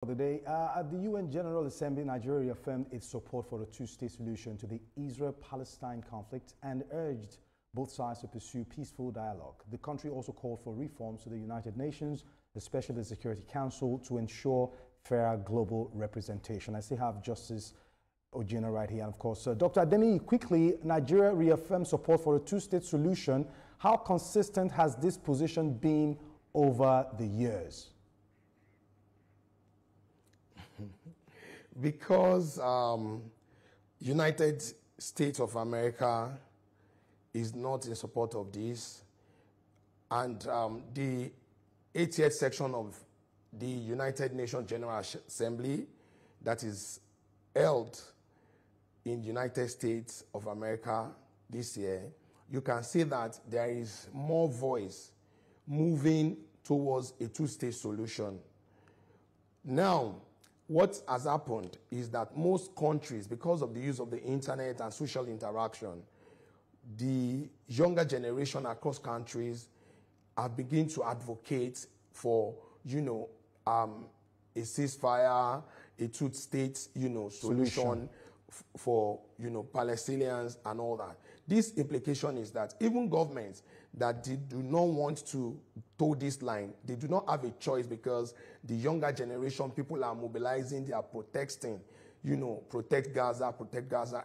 For the day, at the UN General Assembly, Nigeria reaffirmed its support for a two-state solution to the Israel-Palestine conflict and urged both sides to pursue peaceful dialogue. The country also called for reforms to the United Nations, especially the Security Council, to ensure fair global representation. I still have Justice Ojina right here, and of course, Dr. Adeniyi, quickly, Nigeria reaffirmed support for a two-state solution. How consistent has this position been over the years? Because United States of America is not in support of this, and the 80th section of the United Nations General Assembly that is held in United States of America this year, you can see that there is more voice moving towards a two-state solution. Now, what has happened is that most countries, because of the use of the internet and social interaction, the younger generation across countries have begun to advocate for, a ceasefire, a two-state, solution for, Palestinians and all that. This implication is that even governments that do not want to toe this line, they do not have a choice, because the younger generation, people are mobilizing, they are protesting, protect Gaza.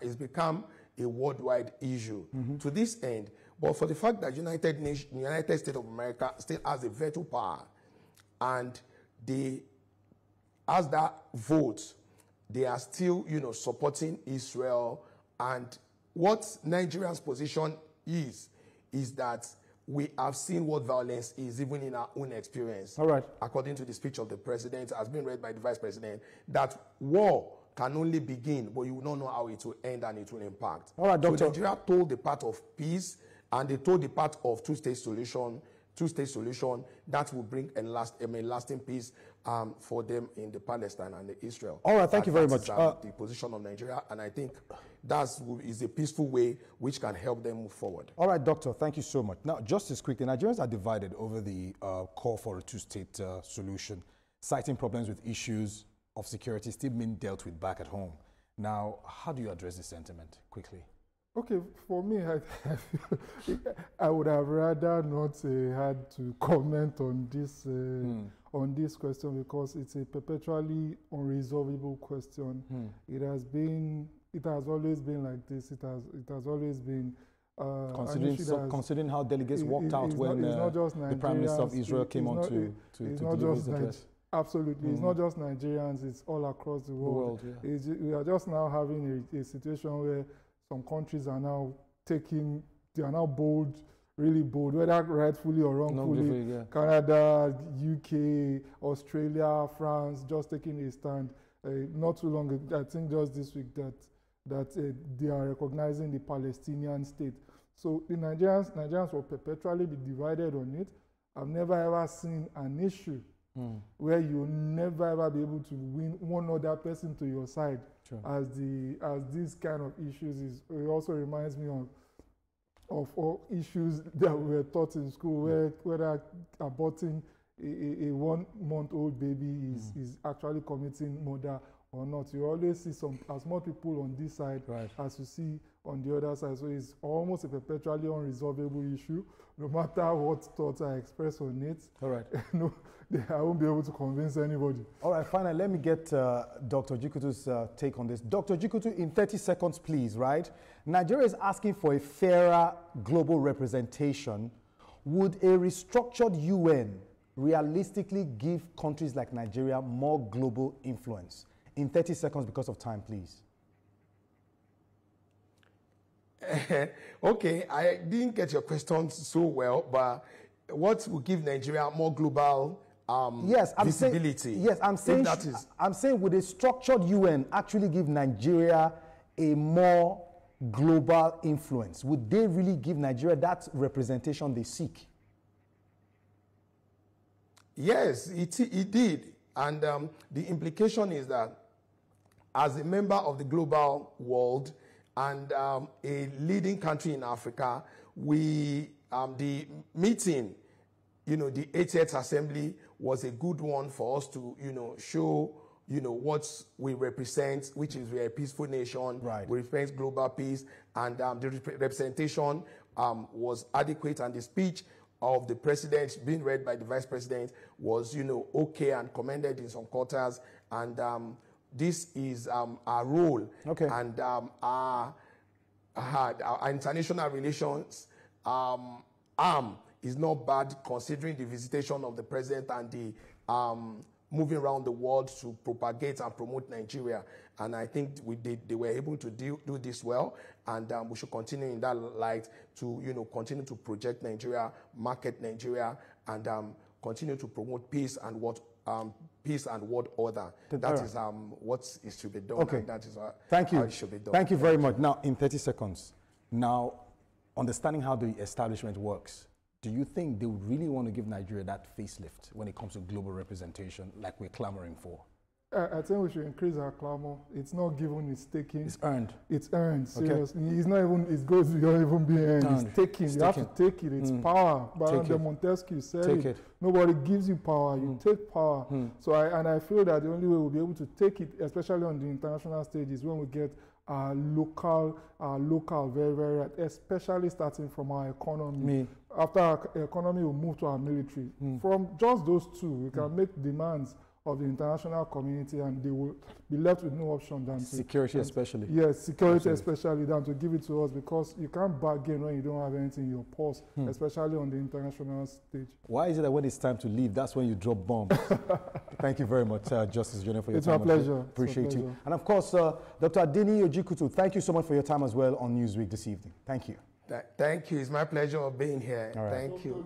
It's become a worldwide issue to this end. But for the fact that United States of America still has a veto power, and they, as that vote, they are still, supporting Israel. And what Nigeria's position is that we have seen what violence is, even in our own experience. All right. According to the speech of the president, has been read by the vice president, that war can only begin, but you will not know how it will end and it will impact. All right, Doctor. So Nigeria told the part of peace, and they told the part of two-state solution that will bring a lasting peace for them in the Palestine and the Israel. All right, thank you very much. The position of Nigeria, and I think that is a peaceful way which can help them move forward. All right, Doctor, thank you so much. Now, just as quickly, Nigerians are divided over the call for a two-state solution, citing problems with issues of security still being dealt with back at home. Now, how do you address this sentiment quickly? Okay, for me, I would have rather not had to comment on this question, because it's a perpetually unresolvable question. It has always been like this. It has always been. Considering how delegates walked out when the Prime Minister of Israel came on to deliver his address. Absolutely, it's not just Nigerians; it's all across the world. We are just now having a situation where some countries are now they are now bold, really bold, whether rightfully or wrongfully. Canada, UK, Australia, France, just taking a stand. Not too long ago, I think just this week, that they are recognizing the Palestinian state. So the Nigerians will perpetually be divided on it. I've never ever seen an issue where you'll never ever be able to win one other person to your side. Sure. As these kind of issues is. It also reminds me of all issues that we were taught in school, where whether aborting a 1-month-old baby is actually committing murder or not. You always see as more people on this side as you see on the other side. So it's almost a perpetually unresolvable issue. No matter what thoughts I express on it, all right. I won't be able to convince anybody. All right, finally, let me get Dr. Jikutu's take on this. Dr. Jikutu, in 30 seconds, please, right? Nigeria is asking for a fairer global representation. Would a restructured UN realistically give countries like Nigeria more global influence? In 30 seconds, because of time, please. Okay, I didn't get your question so well, but what will give Nigeria more global visibility? I'm saying would a structured UN actually give Nigeria a more global influence? Would they really give Nigeria that representation they seek? Yes, it did. And the implication is that as a member of the global world and a leading country in Africa, the meeting, the 80th Assembly was a good one for us to, show you know, what we represent, which is we're a peaceful nation. Right. We represent global peace, and the representation was adequate, and the speech of the president being read by the vice president was, you know, okay and commended in some quarters, and this is our role. Okay. And our international relations arm is not bad, considering the visitation of the president and the moving around the world to propagate and promote Nigeria. And I think they were able to do this well, and we should continue in that light to, you know, continue to project Nigeria, market Nigeria, and continue to promote peace and world order. That is what is to be done. Okay. And that is Thank you. how it should be done. Thank you very much. Now, in 30 seconds, now, understanding how the establishment works, do you think they would really want to give Nigeria that facelift when it comes to global representation like we're clamoring for? I think we should increase our clamor. It's not given, it's taken. It's earned. It's earned, seriously. Okay. It's not even, it goes beyond even being earned. It's taken. You have to take it. It's power. Baron de Montesquieu said it. Nobody gives you power. You take power. So I feel that the only way we'll be able to take it, especially on the international stage, is when we get our local very, very right, especially starting from our economy. After our economy, we'll move to our military. From just those two, we can make demands of the international community, and they will be left with no option than security, especially. Yes, security especially, than to give it to us, because you can't bargain when you don't have anything in your purse, especially on the international stage. Why is it that when it's time to leave, that's when you drop bombs? Thank you very much, Justice Junior, for your time. It's my pleasure. Appreciate you. And of course, Dr. Adeni Ojikutu, thank you so much for your time as well on Newsweek this evening. Thank you. Thank you. It's my pleasure of being here. All right. Thank you.